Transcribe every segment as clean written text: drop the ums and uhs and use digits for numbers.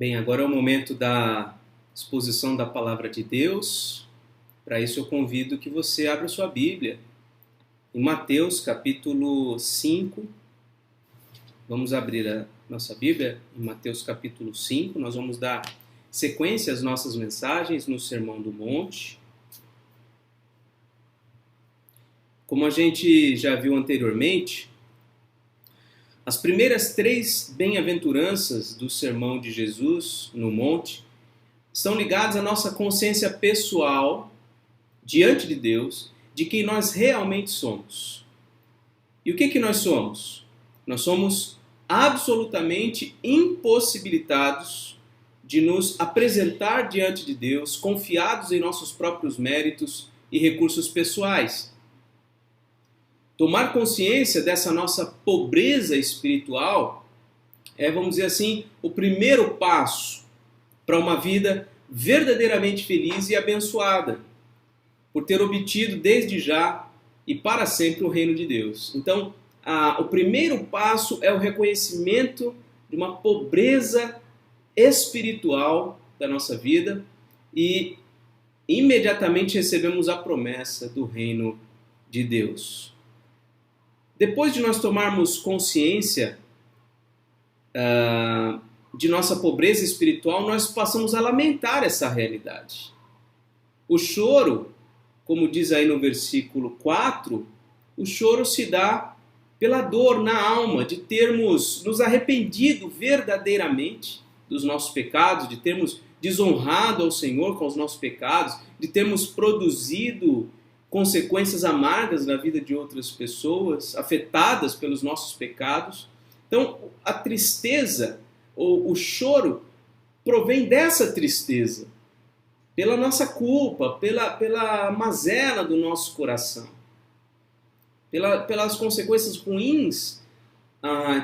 Bem, agora é o momento da exposição da Palavra de Deus. Para isso eu convido que você abra sua Bíblia em Mateus capítulo 5. Vamos abrir a nossa Bíblia em Mateus capítulo 5. Nós vamos dar sequência às nossas mensagens no Sermão do Monte. Como a gente já viu anteriormente, as primeiras 3 bem-aventuranças do Sermão de Jesus no Monte estão ligadas à nossa consciência pessoal diante de Deus, de quem nós realmente somos. E o que nós somos? Nós somos absolutamente impossibilitados de nos apresentar diante de Deus, confiados em nossos próprios méritos e recursos pessoais. Tomar consciência dessa nossa pobreza espiritual é, vamos dizer assim, o primeiro passo para uma vida verdadeiramente feliz e abençoada, por ter obtido desde já e para sempre o reino de Deus. Então, o primeiro passo é o reconhecimento de uma pobreza espiritual da nossa vida e imediatamente recebemos a promessa do reino de Deus. Depois de nós tomarmos consciência de nossa pobreza espiritual, nós passamos a lamentar essa realidade. O choro, como diz aí no versículo 4, o choro se dá pela dor na alma de termos nos arrependido verdadeiramente dos nossos pecados, de termos desonrado ao Senhor com os nossos pecados, de termos produzido consequências amargas na vida de outras pessoas, afetadas pelos nossos pecados. Então, a tristeza, ou o choro, provém dessa tristeza, pela nossa culpa, pela mazela do nosso coração, pelas consequências ruins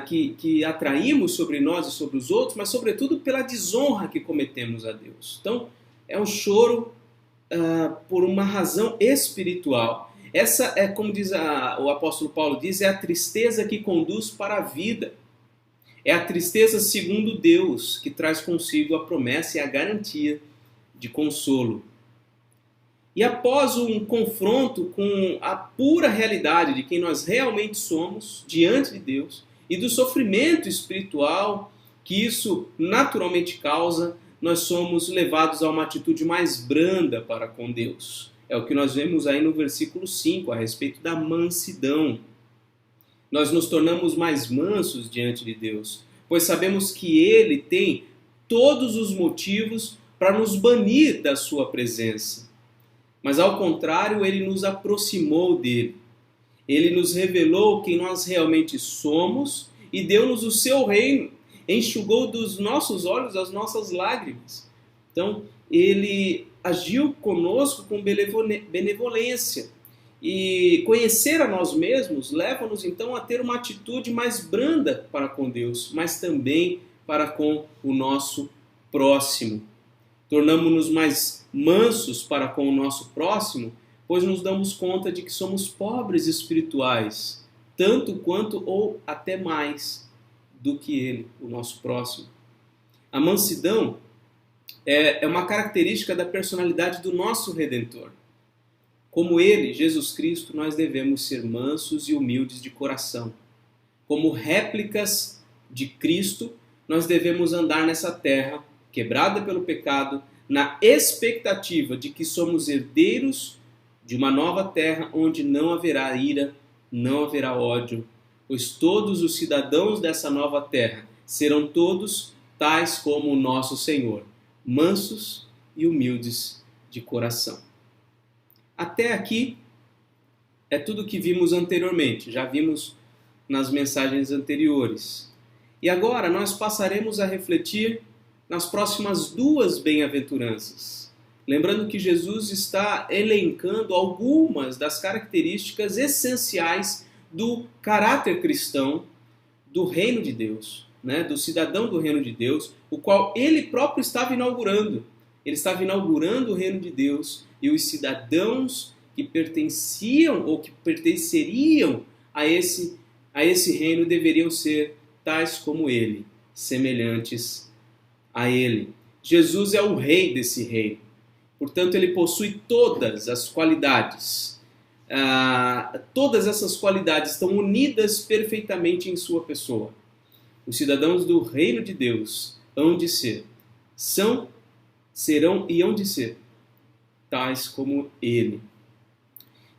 que atraímos sobre nós e sobre os outros, mas sobretudo pela desonra que cometemos a Deus. Então, é um choro por uma razão espiritual. Essa é, como diz o apóstolo Paulo diz, é a tristeza que conduz para a vida. É a tristeza segundo Deus, que traz consigo a promessa e a garantia de consolo. E após um confronto com a pura realidade de quem nós realmente somos diante de Deus e do sofrimento espiritual que isso naturalmente causa, nós somos levados a uma atitude mais branda para com Deus. É o que nós vemos aí no versículo 5, a respeito da mansidão. Nós nos tornamos mais mansos diante de Deus, pois sabemos que Ele tem todos os motivos para nos banir da sua presença. Mas ao contrário, Ele nos aproximou dele. Ele nos revelou quem nós realmente somos e deu-nos o seu reino. Enxugou dos nossos olhos as nossas lágrimas. Então, Ele agiu conosco com benevolência. E conhecer a nós mesmos leva-nos então a ter uma atitude mais branda para com Deus, mas também para com o nosso próximo. Tornamos-nos mais mansos para com o nosso próximo, pois nos damos conta de que somos pobres espirituais, tanto quanto ou até mais do que ele, o nosso próximo. A mansidão é uma característica da personalidade do nosso Redentor. Como ele, Jesus Cristo, nós devemos ser mansos e humildes de coração. Como réplicas de Cristo, nós devemos andar nessa terra, quebrada pelo pecado, na expectativa de que somos herdeiros de uma nova terra onde não haverá ira, não haverá ódio, pois todos os cidadãos dessa nova terra serão todos tais como o nosso Senhor, mansos e humildes de coração. Até aqui é tudo o que vimos anteriormente, já vimos nas mensagens anteriores. E agora nós passaremos a refletir nas próximas 2 bem-aventuranças. Lembrando que Jesus está elencando algumas das características essenciais do caráter cristão do reino de Deus, né? Do cidadão do reino de Deus, o qual ele próprio estava inaugurando. Ele estava inaugurando o reino de Deus e os cidadãos que pertenciam ou que pertenceriam a esse reino deveriam ser tais como ele, semelhantes a Ele. Jesus é o rei desse reino. Portanto, ele possui todas as qualidades. Todas essas qualidades estão unidas perfeitamente em sua pessoa. Os cidadãos do reino de Deus hão de ser, são, serão e hão de ser tais como Ele.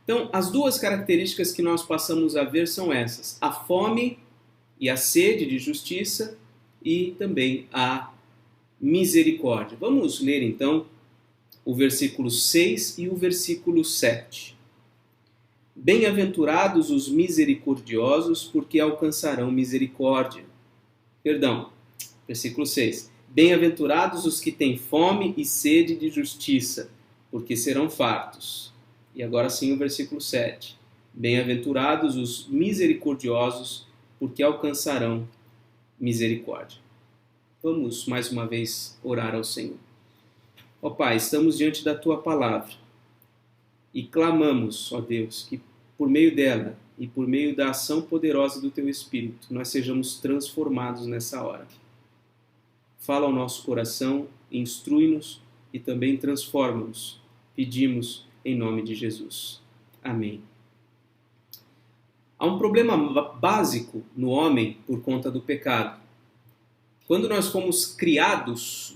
Então, as duas características que nós passamos a ver são essas: a fome e a sede de justiça e também a misericórdia. Vamos ler então o versículo 6 e o versículo 7. Bem-aventurados os misericordiosos, porque alcançarão misericórdia. Versículo 6. Bem-aventurados os que têm fome e sede de justiça, porque serão fartos. E agora sim o versículo 7. Bem-aventurados os misericordiosos, porque alcançarão misericórdia. Vamos mais uma vez orar ao Senhor. Ó Pai, estamos diante da Tua palavra e clamamos, ó Deus, que por meio dela e por meio da ação poderosa do Teu Espírito, nós sejamos transformados nessa hora. Fala ao nosso coração, instrui-nos e também transforma-nos. Pedimos em nome de Jesus. Amém. Há um problema básico no homem por conta do pecado. Quando nós fomos criados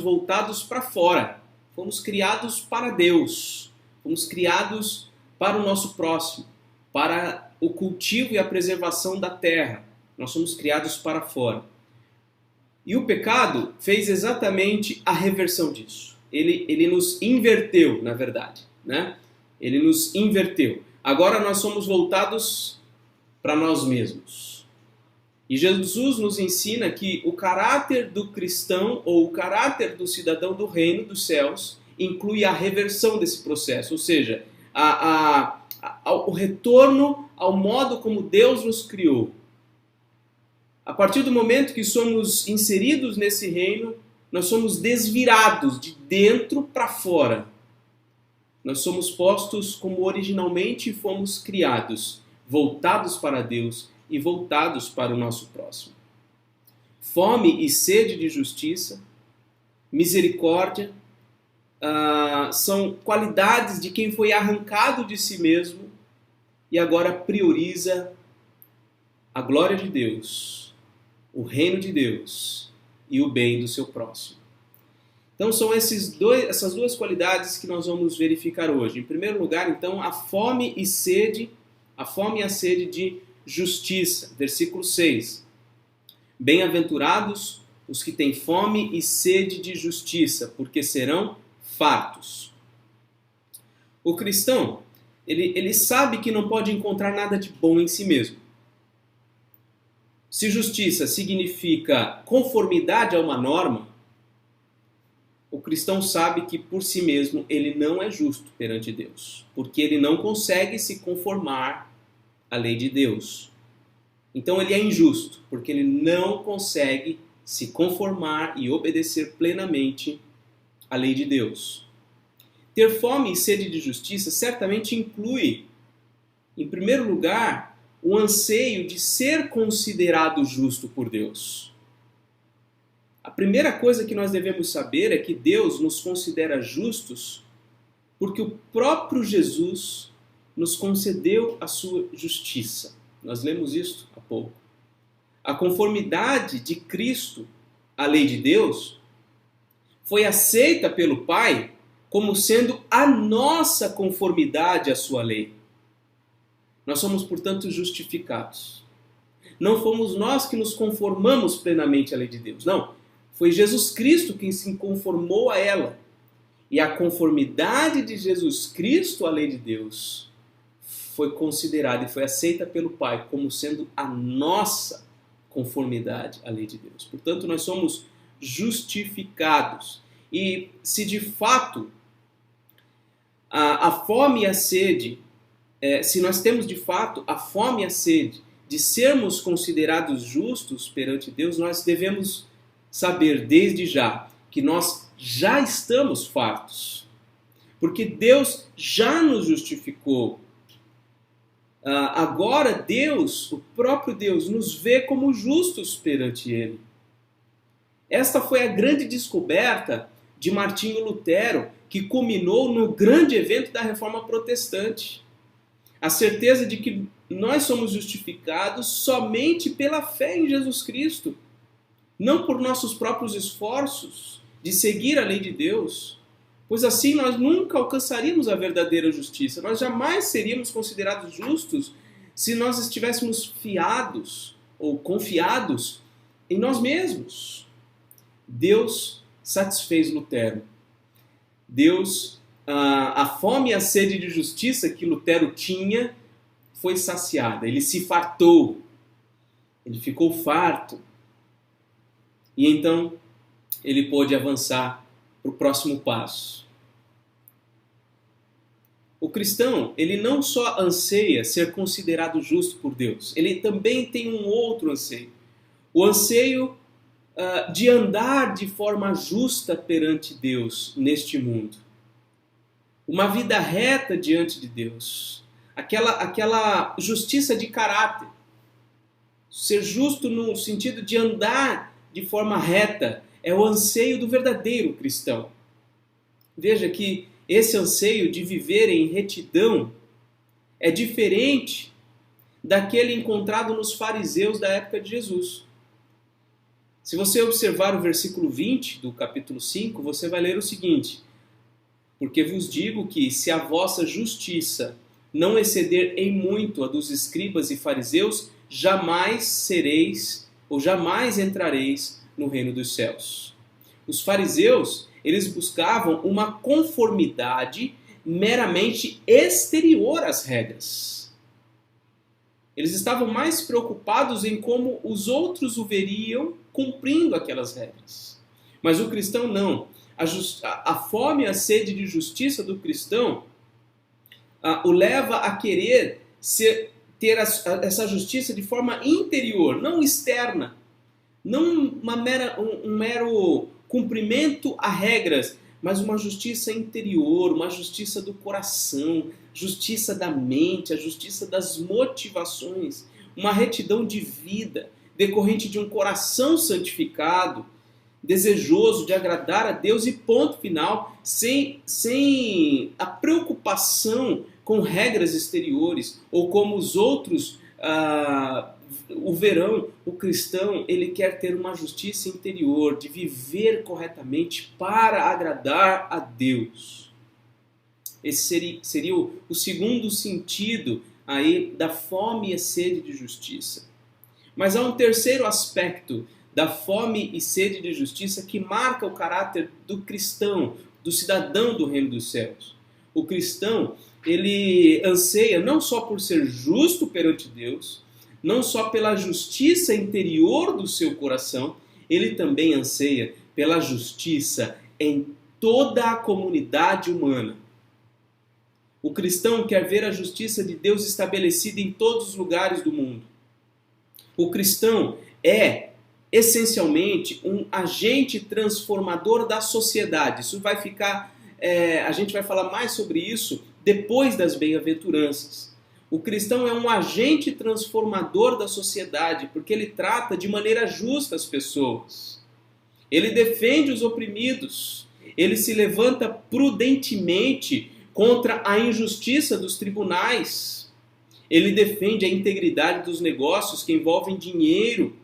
voltados para fora. Fomos criados para Deus. Fomos criados para o nosso próximo, para o cultivo e a preservação da terra. Nós somos criados para fora. E o pecado fez exatamente a reversão disso. Ele nos inverteu, na verdade, né? Ele nos inverteu. Agora nós somos voltados para nós mesmos. E Jesus nos ensina que o caráter do cristão ou o caráter do cidadão do reino dos céus inclui a reversão desse processo, ou seja, o retorno ao modo como Deus nos criou. A partir do momento que somos inseridos nesse reino, nós somos desvirados de dentro para fora. Nós somos postos como originalmente fomos criados, voltados para Deus e voltados para o nosso próximo. Fome e sede de justiça, misericórdia, são qualidades de quem foi arrancado de si mesmo e agora prioriza a glória de Deus, o reino de Deus e o bem do seu próximo. Então são essas duas qualidades que nós vamos verificar hoje. Em primeiro lugar, então, a fome e a sede de justiça. Versículo 6. Bem-aventurados os que têm fome e sede de justiça, porque serão fartos. O cristão, ele sabe que não pode encontrar nada de bom em si mesmo. Se justiça significa conformidade a uma norma, o cristão sabe que por si mesmo ele não é justo perante Deus, porque ele não consegue se conformar à lei de Deus. Então ele é injusto, porque ele não consegue se conformar e obedecer plenamente à lei de Deus. Ter fome e sede de justiça certamente inclui, em primeiro lugar, o anseio de ser considerado justo por Deus. A primeira coisa que nós devemos saber é que Deus nos considera justos porque o próprio Jesus nos concedeu a sua justiça. Nós lemos isso há pouco. A conformidade de Cristo à lei de Deus foi aceita pelo Pai como sendo a nossa conformidade à sua lei. Nós somos, portanto, justificados. Não fomos nós que nos conformamos plenamente à lei de Deus. Não. Foi Jesus Cristo quem se conformou a ela. E a conformidade de Jesus Cristo à lei de Deus foi considerada e foi aceita pelo Pai como sendo a nossa conformidade à lei de Deus. Portanto, nós somos justificados. E se de fato a fome e a sede, se nós temos de fato a fome e a sede de sermos considerados justos perante Deus, nós devemos saber desde já que nós já estamos fartos, porque Deus já nos justificou. Agora Deus, o próprio Deus, nos vê como justos perante Ele. Esta foi a grande descoberta de Martinho Lutero, que culminou no grande evento da Reforma Protestante. A certeza de que nós somos justificados somente pela fé em Jesus Cristo, não por nossos próprios esforços de seguir a lei de Deus, pois assim nós nunca alcançaríamos a verdadeira justiça. Nós jamais seríamos considerados justos se nós estivéssemos fiados ou confiados em nós mesmos. Deus satisfez Lutero. Deus, a fome e a sede de justiça que Lutero tinha foi saciada. Ele se fartou. Ele ficou farto. E então ele pôde avançar para o próximo passo. O cristão, ele não só anseia ser considerado justo por Deus, ele também tem um outro anseio. O anseio de andar de forma justa perante Deus neste mundo. Uma vida reta diante de Deus. Aquela justiça de caráter. Ser justo no sentido de andar de forma reta é o anseio do verdadeiro cristão. Veja que esse anseio de viver em retidão é diferente daquele encontrado nos fariseus da época de Jesus. Se você observar o versículo 20 do capítulo 5, você vai ler o seguinte: porque vos digo que, se a vossa justiça não exceder em muito a dos escribas e fariseus, jamais sereis ou jamais entrareis no reino dos céus. Os fariseus, eles buscavam uma conformidade meramente exterior às regras. Eles estavam mais preocupados em como os outros o veriam cumprindo aquelas regras. Mas o cristão não. A fome e a sede de justiça do cristão o leva a querer ter essa justiça de forma interior, não externa. Não um mero cumprimento a regras, mas uma justiça interior, uma justiça do coração, justiça da mente, a justiça das motivações, uma retidão de vida decorrente de um coração santificado, desejoso de agradar a Deus e ponto final, sem a preocupação com regras exteriores ou como os outros o verão. O cristão, ele quer ter uma justiça interior, de viver corretamente para agradar a Deus. Esse seria o segundo sentido aí da fome e sede de justiça. Mas há um terceiro aspecto da fome e sede de justiça que marca o caráter do cristão, do cidadão do reino dos céus. O cristão, ele anseia não só por ser justo perante Deus, não só pela justiça interior do seu coração, ele também anseia pela justiça em toda a comunidade humana. O cristão quer ver a justiça de Deus estabelecida em todos os lugares do mundo. O cristão é essencialmente um agente transformador da sociedade. Isso vai ficar, a gente vai falar mais sobre isso depois das bem-aventuranças. O cristão é um agente transformador da sociedade, porque ele trata de maneira justa as pessoas. Ele defende os oprimidos. Ele se levanta prudentemente contra a injustiça dos tribunais. Ele defende a integridade dos negócios que envolvem dinheiro.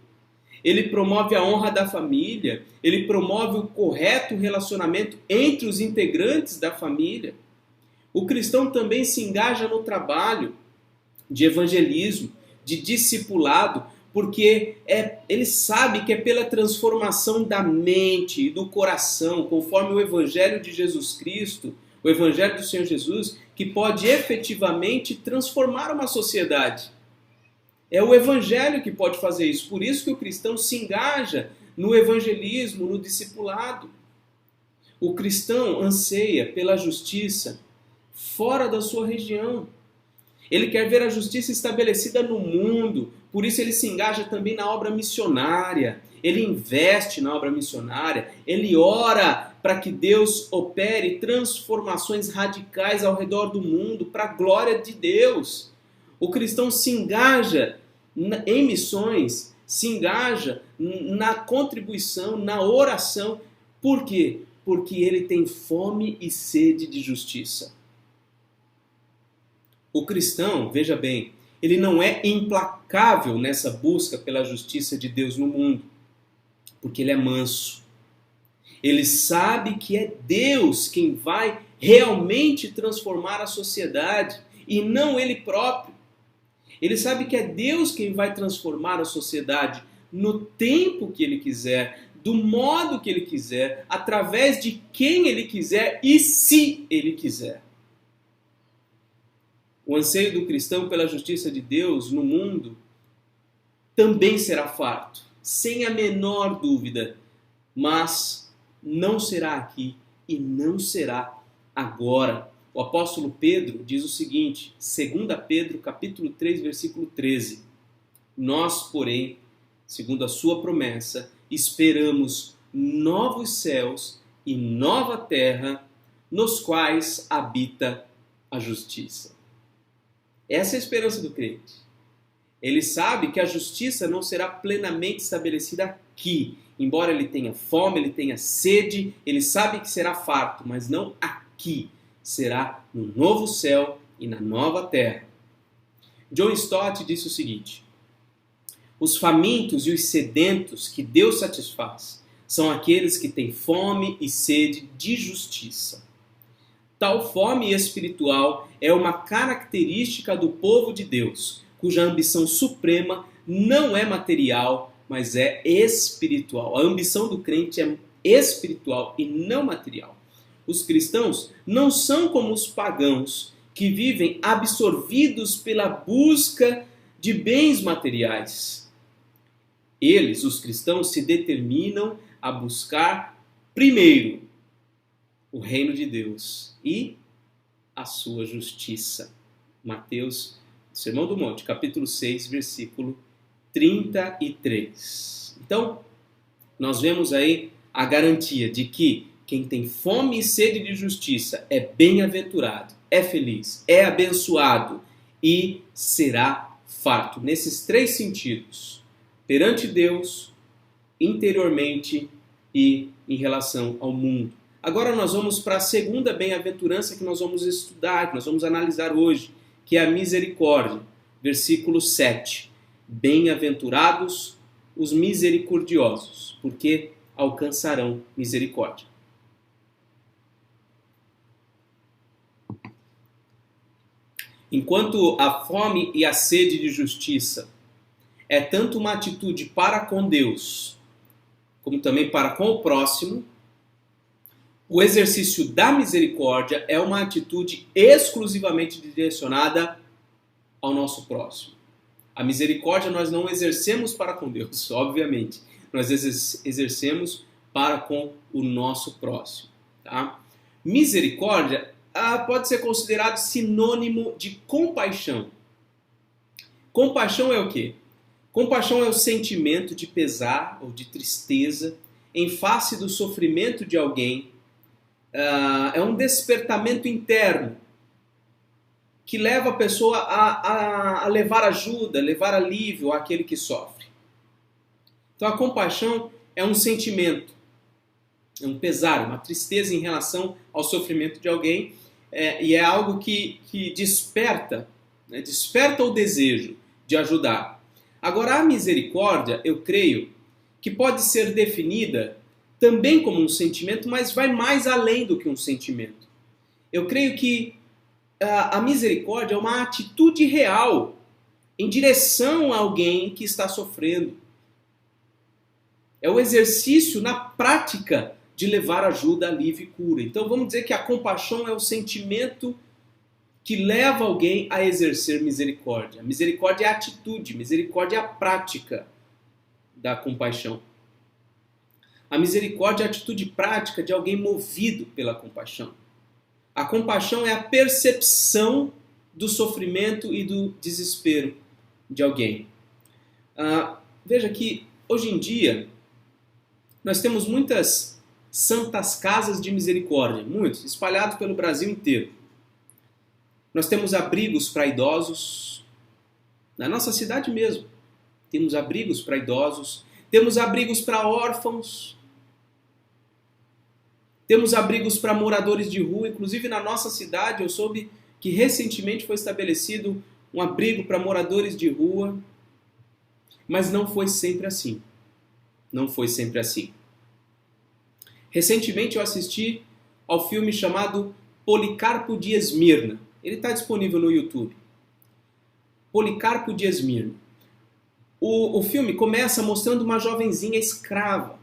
Ele promove a honra da família. Ele promove o correto relacionamento entre os integrantes da família. O cristão também se engaja no trabalho de evangelismo, de discipulado, porque ele sabe que é pela transformação da mente e do coração, conforme o Evangelho de Jesus Cristo, o Evangelho do Senhor Jesus, que pode efetivamente transformar uma sociedade. É o Evangelho que pode fazer isso. Por isso que o cristão se engaja no evangelismo, no discipulado. O cristão anseia pela justiça fora da sua região. Ele quer ver a justiça estabelecida no mundo, por isso ele se engaja também na obra missionária, ele investe na obra missionária, ele ora para que Deus opere transformações radicais ao redor do mundo, para a glória de Deus. O cristão se engaja em missões se engaja na contribuição, na oração. Por quê? Porque ele tem fome e sede de justiça. O cristão, veja bem, ele não é implacável nessa busca pela justiça de Deus no mundo, porque ele é manso. Ele sabe que é Deus quem vai realmente transformar a sociedade e não ele próprio. Ele sabe que é Deus quem vai transformar a sociedade no tempo que ele quiser, do modo que ele quiser, através de quem ele quiser e se ele quiser. O anseio do cristão pela justiça de Deus no mundo também será farto, sem a menor dúvida, mas não será aqui e não será agora. O apóstolo Pedro diz o seguinte, 2 Pedro capítulo 3, versículo 13. Nós, porém, segundo a sua promessa, esperamos novos céus e nova terra, nos quais habita a justiça. Essa é a esperança do crente. Ele sabe que a justiça não será plenamente estabelecida aqui. Embora ele tenha fome, ele tenha sede, ele sabe que será farto, mas não aqui. Será no novo céu e na nova terra. John Stott disse o seguinte: os famintos e os sedentos que Deus satisfaz são aqueles que têm fome e sede de justiça. Tal fome espiritual é uma característica do povo de Deus, cuja ambição suprema não é material, mas é espiritual. A ambição do crente é espiritual e não material. Os cristãos não são como os pagãos, que vivem absorvidos pela busca de bens materiais. Eles, os cristãos, se determinam a buscar primeiro o reino de Deus e a sua justiça. Mateus, Sermão do Monte, capítulo 6, versículo 33. Então, nós vemos aí a garantia de que quem tem fome e sede de justiça é bem-aventurado, é feliz, é abençoado e será farto. Nesses três sentidos, perante Deus, interiormente e em relação ao mundo. Agora nós vamos para a segunda bem-aventurança que nós vamos estudar, que nós vamos analisar hoje, que é a misericórdia. Versículo 7. Bem-aventurados os misericordiosos, porque alcançarão misericórdia. Enquanto a fome e a sede de justiça é tanto uma atitude para com Deus, como também para com o próximo, o exercício da misericórdia é uma atitude exclusivamente direcionada ao nosso próximo. A misericórdia nós não exercemos para com Deus, obviamente. Nós exercemos para com o nosso próximo. Tá? Misericórdia pode ser considerado sinônimo de compaixão. Compaixão é o quê? Compaixão é o sentimento de pesar ou de tristeza em face do sofrimento de alguém. É um despertamento interno que leva a pessoa a levar ajuda, levar alívio àquele que sofre. Então a compaixão é um sentimento, é um pesar, uma tristeza em relação ao sofrimento de alguém, e é algo que desperta, né, desperta o desejo de ajudar. Agora a misericórdia, eu creio, que pode ser definida também como um sentimento, mas vai mais além do que um sentimento. Eu creio que a misericórdia é uma atitude real em direção a alguém que está sofrendo. É o exercício na prática de levar ajuda, alívio e cura. Então vamos dizer que a compaixão é o sentimento que leva alguém a exercer misericórdia. Misericórdia é a atitude, misericórdia é a prática da compaixão. A misericórdia é a atitude prática de alguém movido pela compaixão. A compaixão é a percepção do sofrimento e do desespero de alguém. Veja que hoje em dia nós temos muitas santas casas de misericórdia, muitos, espalhados pelo Brasil inteiro. Nós temos abrigos para idosos, na nossa cidade mesmo. temos abrigos para idosos, temos abrigos para órfãos, temos abrigos para moradores de rua. Inclusive na nossa cidade eu soube que recentemente foi estabelecido um abrigo para moradores de rua, mas não foi sempre assim. Não foi sempre assim. Recentemente eu assisti ao filme chamado Policarpo de Esmirna. Ele está disponível no YouTube. Policarpo de Esmirna. O filme começa mostrando uma jovenzinha escrava,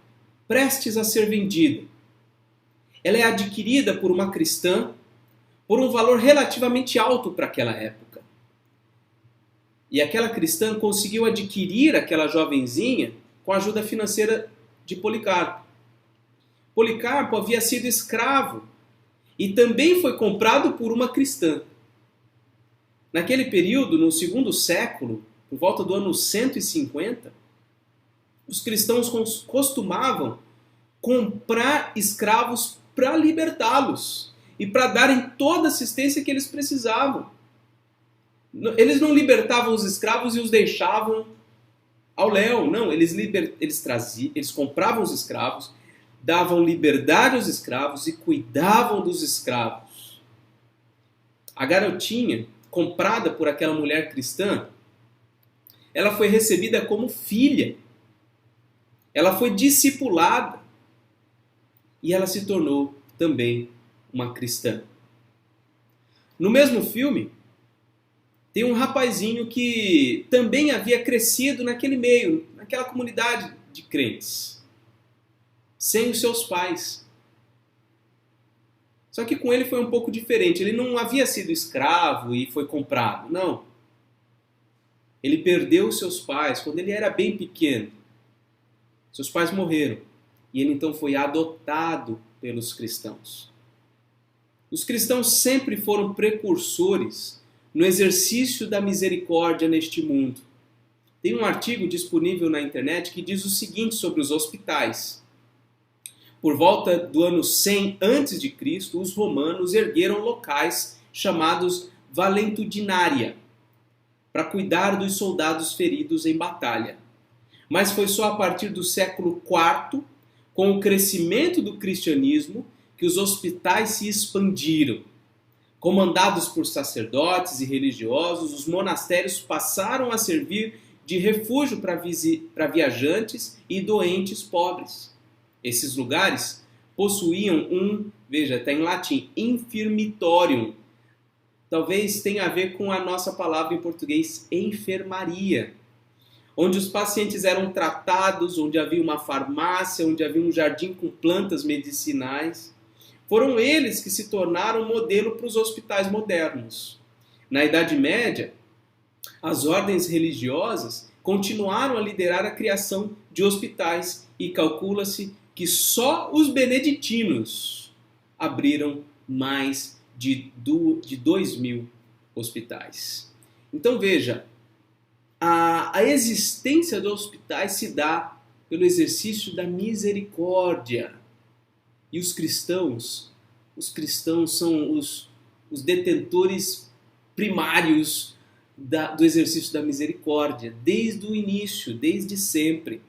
prestes a ser vendida. Ela é adquirida por uma cristã por um valor relativamente alto para aquela época. E aquela cristã conseguiu adquirir aquela jovenzinha com a ajuda financeira de Policarpo. Policarpo havia sido escravo e também foi comprado por uma cristã. Naquele período, no segundo século, por volta do ano 150, os cristãos costumavam comprar escravos para libertá-los e para darem toda a assistência que eles precisavam. Eles não libertavam os escravos e os deixavam ao léu. Não, eles compravam os escravos, davam liberdade aos escravos e cuidavam dos escravos. A garotinha, comprada por aquela mulher cristã, ela foi recebida como filha. Ela foi discipulada. E ela se tornou também uma cristã. No mesmo filme, tem um rapazinho que também havia crescido naquele meio, naquela comunidade de crentes, sem os seus pais. Só que com ele foi um pouco diferente. Ele não havia sido escravo e foi comprado, não. Ele perdeu os seus pais quando ele era bem pequeno. Seus pais morreram. E ele então foi adotado pelos cristãos. Os cristãos sempre foram precursores no exercício da misericórdia neste mundo. Tem um artigo disponível na internet que diz o seguinte sobre os hospitais. Por volta do ano 100 a.C., os romanos ergueram locais chamados valentudinária para cuidar dos soldados feridos em batalha. Mas foi só a partir do século IV, com o crescimento do cristianismo, que os hospitais se expandiram. Comandados por sacerdotes e religiosos, os monastérios passaram a servir de refúgio para viajantes e doentes pobres. Esses lugares possuíam veja, está em latim, infirmitorium. Talvez tenha a ver com a nossa palavra em português, enfermaria. Onde os pacientes eram tratados, onde havia uma farmácia, onde havia um jardim com plantas medicinais. Foram eles que se tornaram modelo para os hospitais modernos. Na Idade Média, as ordens religiosas continuaram a liderar a criação de hospitais e calcula-se que só os beneditinos abriram mais de 2.000 hospitais. Então veja, a existência dos hospitais se dá pelo exercício da misericórdia. E os cristãos são os detentores primários do exercício da misericórdia, desde o início, desde sempre.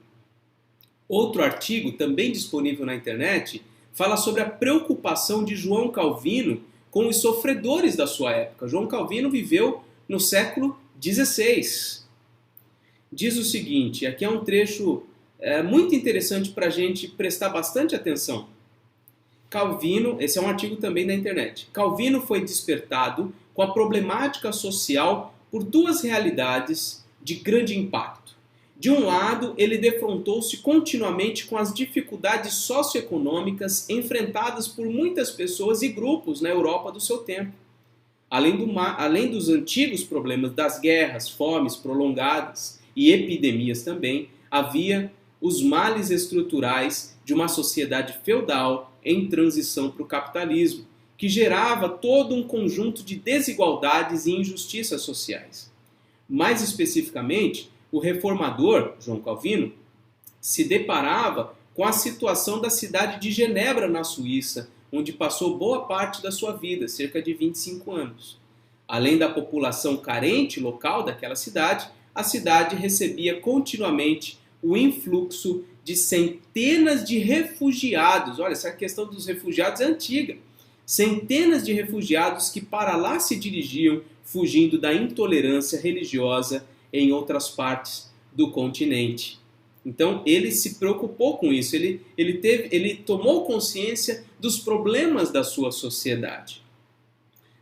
Outro artigo, também disponível na internet, fala sobre a preocupação de João Calvino com os sofredores da sua época. João Calvino viveu no século XVI. Diz o seguinte, aqui é um trecho muito interessante para a gente prestar bastante atenção. Calvino, esse é um artigo também na internet. Calvino foi despertado com a problemática social por duas realidades de grande impacto. De um lado, ele defrontou-se continuamente com as dificuldades socioeconômicas enfrentadas por muitas pessoas e grupos na Europa do seu tempo. Além dos antigos problemas das guerras, fomes prolongadas e epidemias também, havia os males estruturais de uma sociedade feudal em transição para o capitalismo, que gerava todo um conjunto de desigualdades e injustiças sociais. Mais especificamente, o reformador, João Calvino, se deparava com a situação da cidade de Genebra, na Suíça, onde passou boa parte da sua vida, cerca de 25 anos. Além da população carente local daquela cidade, a cidade recebia continuamente o influxo de centenas de refugiados. Olha, essa questão dos refugiados é antiga. Centenas de refugiados que para lá se dirigiam, fugindo da intolerância religiosa em outras partes do continente. Então ele se preocupou com isso, ele tomou consciência dos problemas da sua sociedade.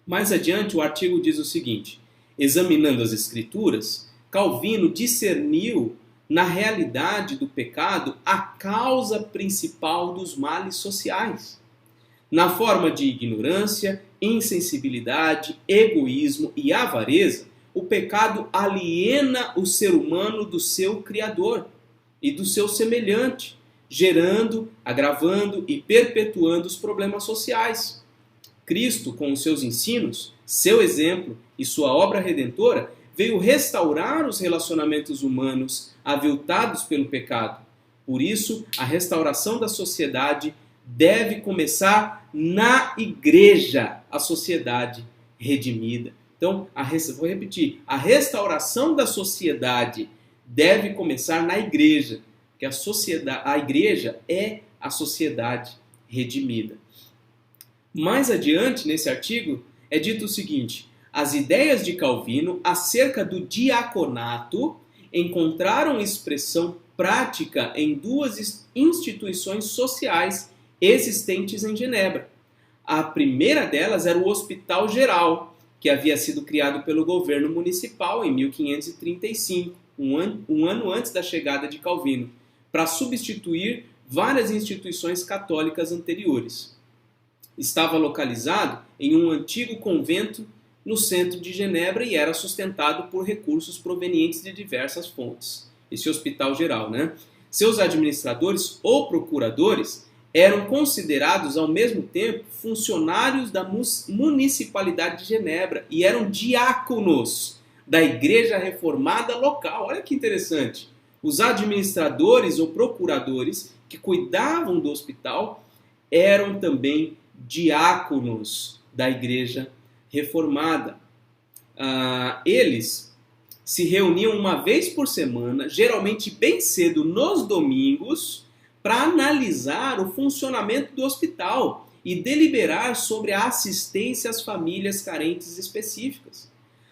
Mais adiante o artigo diz o seguinte: examinando as Escrituras, Calvino discerniu na realidade do pecado a causa principal dos males sociais. Na forma de ignorância, insensibilidade, egoísmo e avareza, o pecado aliena o ser humano do seu Criador e do seu semelhante, gerando, agravando e perpetuando os problemas sociais. Cristo, com os seus ensinos, seu exemplo e sua obra redentora, veio restaurar os relacionamentos humanos aviltados pelo pecado. Por isso, a restauração da sociedade deve começar na igreja, a sociedade redimida. Então, vou repetir, a restauração da sociedade deve começar na igreja, porque a igreja é a sociedade redimida. Mais adiante, nesse artigo, é dito o seguinte: as ideias de Calvino acerca do diaconato encontraram expressão prática em duas instituições sociais existentes em Genebra. A primeira delas era o Hospital Geral, que havia sido criado pelo governo municipal em 1535, um ano antes da chegada de Calvino, para substituir várias instituições católicas anteriores. Estava localizado em um antigo convento no centro de Genebra e era sustentado por recursos provenientes de diversas fontes. Esse Hospital Geral, né? Seus administradores ou procuradores eram considerados ao mesmo tempo funcionários da municipalidade de Genebra e eram diáconos da igreja reformada local. Olha que interessante. Os administradores ou procuradores que cuidavam do hospital eram também diáconos da igreja reformada. Eles se reuniam uma vez por semana, geralmente bem cedo nos domingos, para analisar o funcionamento do hospital e deliberar sobre a assistência às famílias carentes específicas.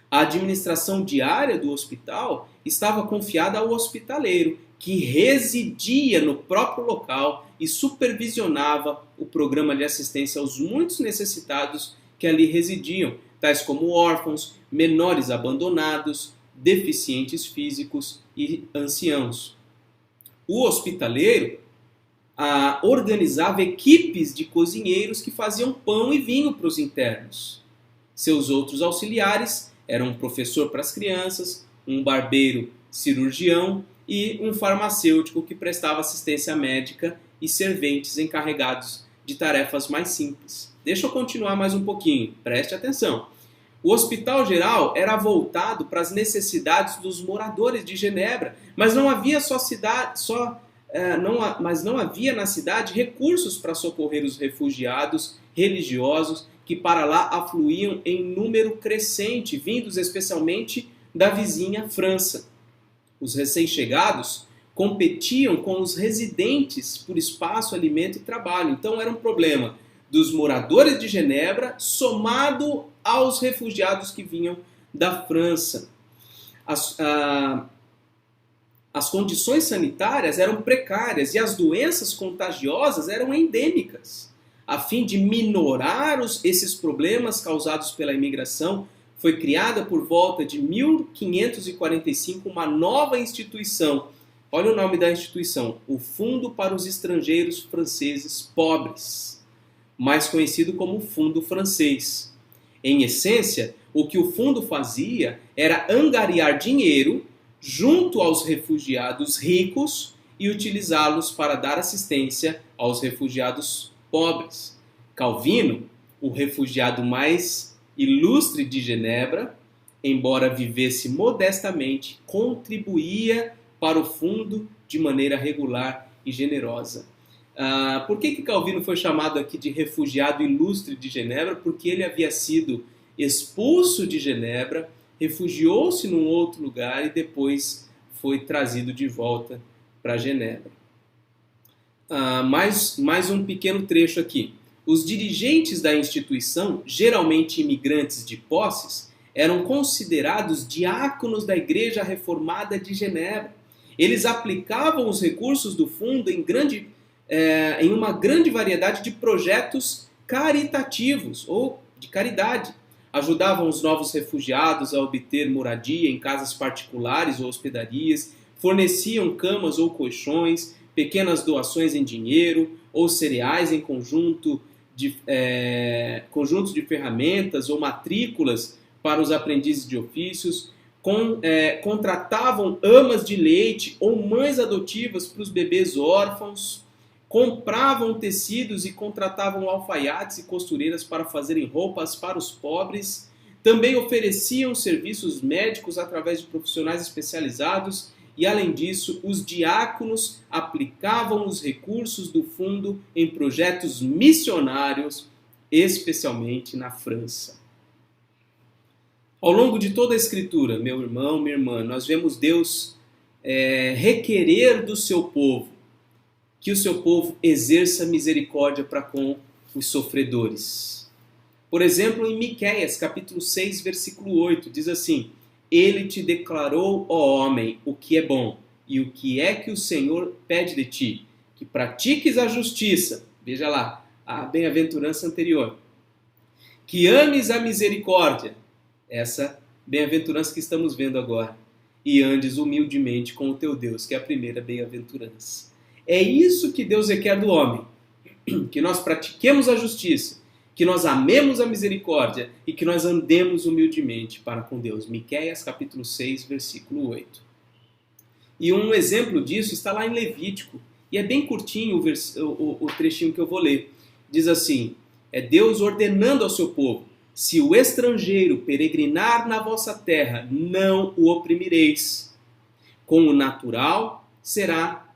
A administração diária do hospital estava confiada ao hospitaleiro, que residia no próprio local e supervisionava o programa de assistência aos muitos necessitados que ali residiam, tais como órfãos, menores abandonados, deficientes físicos e anciãos. O hospitaleiro organizava equipes de cozinheiros que faziam pão e vinho para os internos. Seus outros auxiliares eram um professor para as crianças, um barbeiro cirurgião e um farmacêutico que prestava assistência médica e serventes encarregados de tarefas mais simples. Deixa eu continuar mais um pouquinho, preste atenção. O Hospital Geral era voltado para as necessidades dos moradores de Genebra, mas não havia não havia na cidade recursos para socorrer os refugiados religiosos que para lá afluíam em número crescente, vindos especialmente da vizinha França. Os recém-chegados competiam com os residentes por espaço, alimento e trabalho. Então era um problema dos moradores de Genebra somado aos refugiados que vinham da França. As condições sanitárias eram precárias e as doenças contagiosas eram endêmicas. A fim de minorar esses problemas causados pela imigração, foi criada por volta de 1545 uma nova instituição. Olha o nome da instituição: o Fundo para os Estrangeiros Franceses Pobres, mais conhecido como Fundo Francês. Em essência, o que o fundo fazia era angariar dinheiro junto aos refugiados ricos e utilizá-los para dar assistência aos refugiados pobres. Calvino, o refugiado mais ilustre de Genebra, embora vivesse modestamente, contribuía para o fundo de maneira regular e generosa. Por que Calvino foi chamado aqui de refugiado ilustre de Genebra? Porque ele havia sido expulso de Genebra, refugiou-se num outro lugar e depois foi trazido de volta para Genebra. Mais um pequeno trecho aqui. Os dirigentes da instituição, geralmente imigrantes de posses, eram considerados diáconos da Igreja Reformada de Genebra. Eles aplicavam os recursos do fundo em uma grande variedade de projetos caritativos ou de caridade. Ajudavam os novos refugiados a obter moradia em casas particulares ou hospedarias, forneciam camas ou colchões, pequenas doações em dinheiro ou cereais em conjuntos de ferramentas ou matrículas para os aprendizes de ofícios, contratavam amas de leite ou mães adotivas para os bebês órfãos, compravam tecidos e contratavam alfaiates e costureiras para fazerem roupas para os pobres, também ofereciam serviços médicos através de profissionais especializados e, além disso, os diáconos aplicavam os recursos do fundo em projetos missionários, especialmente na França. Ao longo de toda a Escritura, meu irmão, minha irmã, nós vemos Deus requerer do seu povo que o seu povo exerça misericórdia para com os sofredores. Por exemplo, em Miqueias, capítulo 6, versículo 8, diz assim: Ele te declarou, ó homem, o que é bom, e o que é que o Senhor pede de ti? Que pratiques a justiça, veja lá, a bem-aventurança anterior, que ames a misericórdia, essa bem-aventurança que estamos vendo agora, e andes humildemente com o teu Deus, que é a primeira bem-aventurança. É isso que Deus requer do homem, que nós pratiquemos a justiça, que nós amemos a misericórdia e que nós andemos humildemente para com Deus. Miqueias capítulo 6, versículo 8. E um exemplo disso está lá em Levítico, e é bem curtinho o trechinho que eu vou ler. Diz assim, é Deus ordenando ao seu povo: se o estrangeiro peregrinar na vossa terra, não o oprimireis. Como o natural será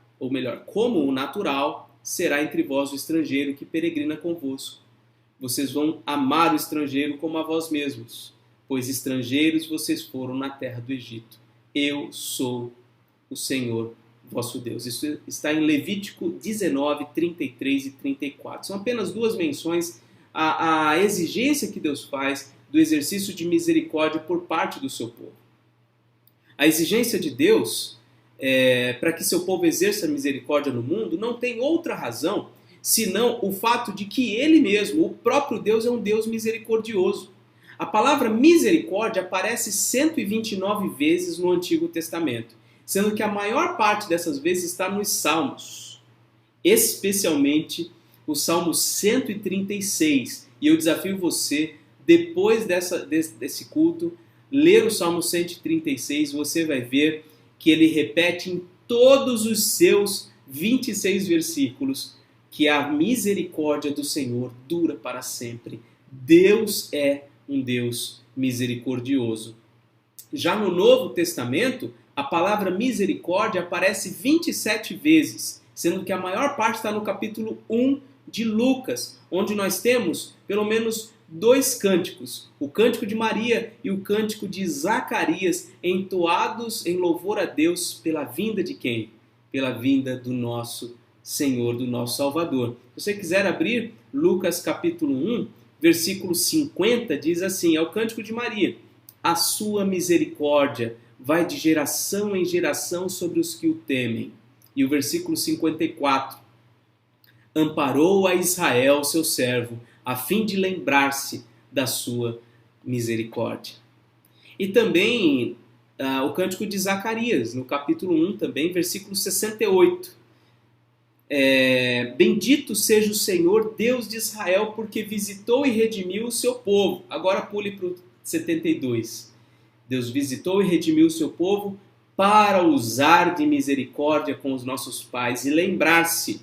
entre vós o estrangeiro que peregrina convosco. Vocês vão amar o estrangeiro como a vós mesmos, pois estrangeiros vocês foram na terra do Egito. Eu sou o Senhor vosso Deus. Isso está em Levítico 19, 33 e 34. São apenas duas menções à exigência que Deus faz do exercício de misericórdia por parte do seu povo. A exigência de Deus para que seu povo exerça misericórdia no mundo não tem outra razão senão o fato de que ele mesmo, o próprio Deus, é um Deus misericordioso. A palavra misericórdia aparece 129 vezes no Antigo Testamento, sendo que a maior parte dessas vezes está nos Salmos, especialmente o Salmo 136. E eu desafio você, depois desse culto, ler o Salmo 136, você vai ver que ele repete em todos os seus 26 versículos que a misericórdia do Senhor dura para sempre. Deus é um Deus misericordioso. Já no Novo Testamento, a palavra misericórdia aparece 27 vezes, sendo que a maior parte está no capítulo 1 de Lucas, onde nós temos pelo menos dois cânticos, o cântico de Maria e o cântico de Zacarias, entoados em louvor a Deus pela vinda de quem? Pela vinda do nosso Senhor, do nosso Salvador. Se você quiser abrir Lucas capítulo 1, versículo 50, diz assim, é o cântico de Maria: a sua misericórdia vai de geração em geração sobre os que o temem. E o versículo 54, amparou a Israel, seu servo, a fim de lembrar-se da sua misericórdia. E também o cântico de Zacarias, no capítulo 1 também, versículo 68. Bendito seja o Senhor, Deus de Israel, porque visitou e redimiu o seu povo. Agora pule para o 72. Deus visitou e redimiu o seu povo para usar de misericórdia com os nossos pais e lembrar-se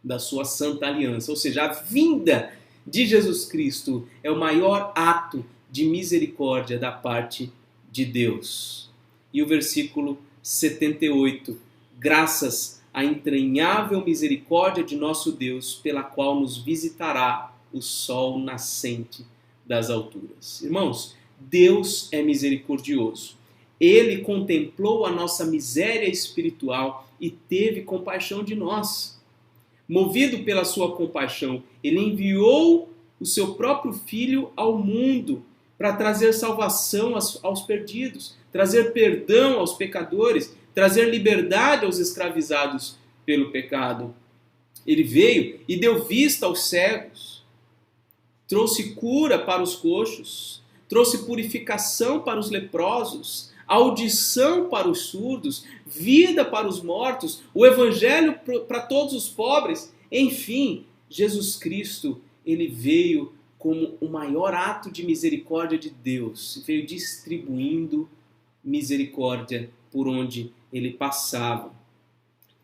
da sua santa aliança. Ou seja, a vinda de Jesus Cristo é o maior ato de misericórdia da parte de Deus. E o versículo 78, graças à entranhável misericórdia de nosso Deus, pela qual nos visitará o sol nascente das alturas. Irmãos, Deus é misericordioso. Ele contemplou a nossa miséria espiritual e teve compaixão de nós. Movido pela sua compaixão, ele enviou o seu próprio Filho ao mundo para trazer salvação aos perdidos, trazer perdão aos pecadores, trazer liberdade aos escravizados pelo pecado. Ele veio e deu vista aos cegos, trouxe cura para os coxos, trouxe purificação para os leprosos, audição para os surdos, vida para os mortos, o evangelho para todos os pobres. Enfim, Jesus Cristo, ele veio como o maior ato de misericórdia de Deus, veio distribuindo misericórdia por onde ele passava.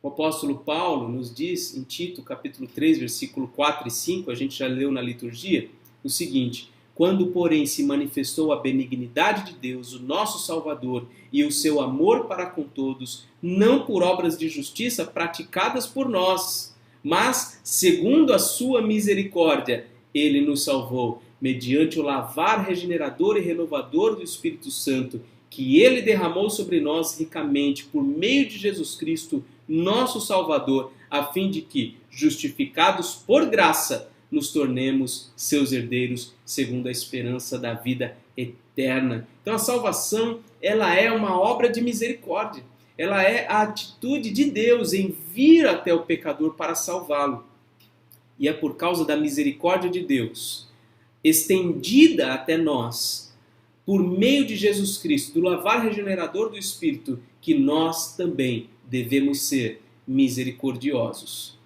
O apóstolo Paulo nos diz em Tito, capítulo 3, versículo 4 e 5, a gente já leu na liturgia, o seguinte: quando, porém, se manifestou a benignidade de Deus, o nosso Salvador, e o seu amor para com todos, não por obras de justiça praticadas por nós, mas, segundo a sua misericórdia, ele nos salvou, mediante o lavar regenerador e renovador do Espírito Santo, que ele derramou sobre nós ricamente por meio de Jesus Cristo, nosso Salvador, a fim de que, justificados por graça, nos tornemos seus herdeiros segundo a esperança da vida eterna. Então a salvação, ela é uma obra de misericórdia. Ela é a atitude de Deus em vir até o pecador para salvá-lo. E é por causa da misericórdia de Deus, estendida até nós, por meio de Jesus Cristo, do lavar regenerador do Espírito, que nós também devemos ser misericordiosos.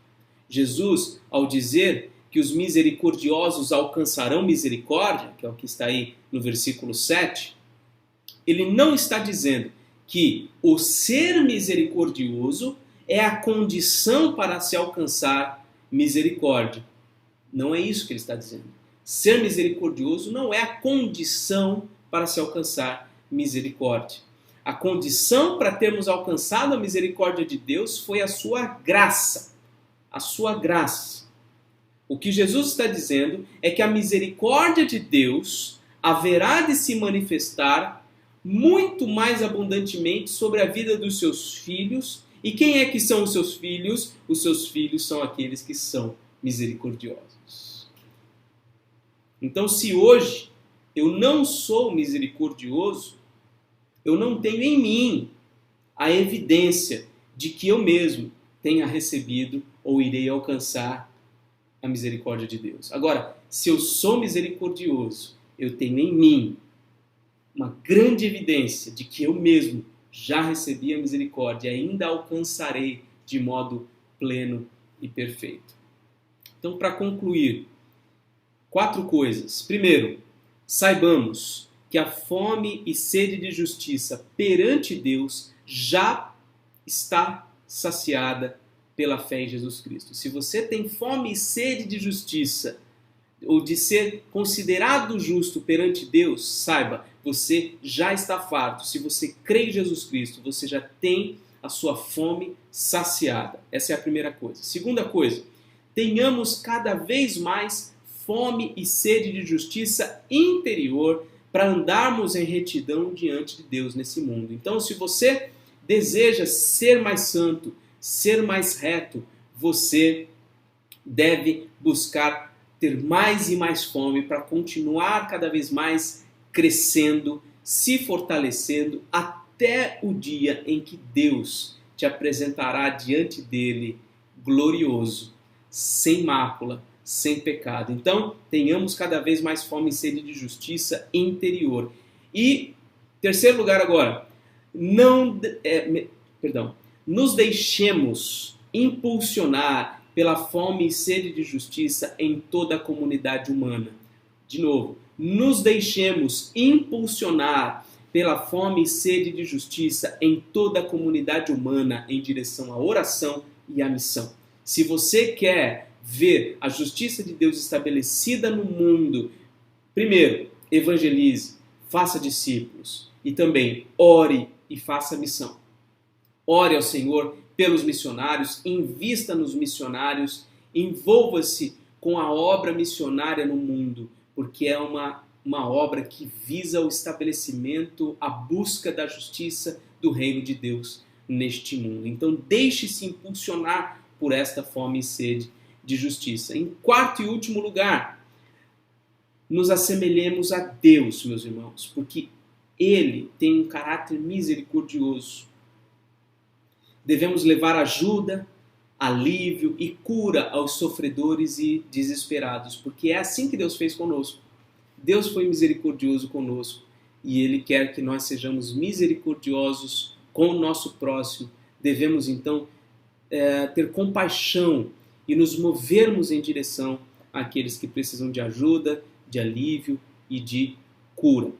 Jesus, ao dizer que os misericordiosos alcançarão misericórdia, que é o que está aí no versículo 7, ele não está dizendo que o ser misericordioso é a condição para se alcançar misericórdia. Não é isso que ele está dizendo. Ser misericordioso não é a condição para se alcançar misericórdia. A condição para termos alcançado a misericórdia de Deus foi a sua graça. A sua graça. O que Jesus está dizendo é que a misericórdia de Deus haverá de se manifestar muito mais abundantemente sobre a vida dos seus filhos. E quem é que são os seus filhos? Os seus filhos são aqueles que são misericordiosos. Então, se hoje eu não sou misericordioso, eu não tenho em mim a evidência de que eu mesmo tenha recebido ou irei alcançar a misericórdia de Deus. Agora, se eu sou misericordioso, eu tenho em mim uma grande evidência de que eu mesmo já recebi a misericórdia e ainda alcançarei de modo pleno e perfeito. Então, para concluir, 4 coisas. Primeiro, saibamos que a fome e sede de justiça perante Deus já está saciada pela fé em Jesus Cristo. Se você tem fome e sede de justiça, ou de ser considerado justo perante Deus, saiba, você já está farto. Se você crê em Jesus Cristo, você já tem a sua fome saciada. Essa é a primeira coisa. Segunda coisa, tenhamos cada vez mais fome e sede de justiça interior para andarmos em retidão diante de Deus nesse mundo. Então, se você deseja ser mais santo, ser mais reto, você deve buscar ter mais e mais fome para continuar cada vez mais crescendo, se fortalecendo até o dia em que Deus te apresentará diante dele glorioso, sem mácula, sem pecado. Então, tenhamos cada vez mais fome e sede de justiça interior. E, terceiro lugar agora, nos deixemos impulsionar pela fome e sede de justiça em toda a comunidade humana. De novo, nos deixemos impulsionar pela fome e sede de justiça em toda a comunidade humana em direção à oração e à missão. Se você quer ver a justiça de Deus estabelecida no mundo, primeiro, evangelize, faça discípulos e também ore e faça missão. Ore ao Senhor pelos missionários, invista nos missionários, envolva-se com a obra missionária no mundo, porque é uma uma obra que visa o estabelecimento, a busca da justiça do reino de Deus neste mundo. Então, deixe-se impulsionar por esta fome e sede de justiça. Em quarto e último lugar, nos assemelhemos a Deus, meus irmãos, porque Ele tem um caráter misericordioso. Devemos levar ajuda, alívio e cura aos sofredores e desesperados, porque é assim que Deus fez conosco. Deus foi misericordioso conosco e Ele quer que nós sejamos misericordiosos com o nosso próximo. Devemos, então, ter compaixão e nos movermos em direção àqueles que precisam de ajuda, de alívio e de cura.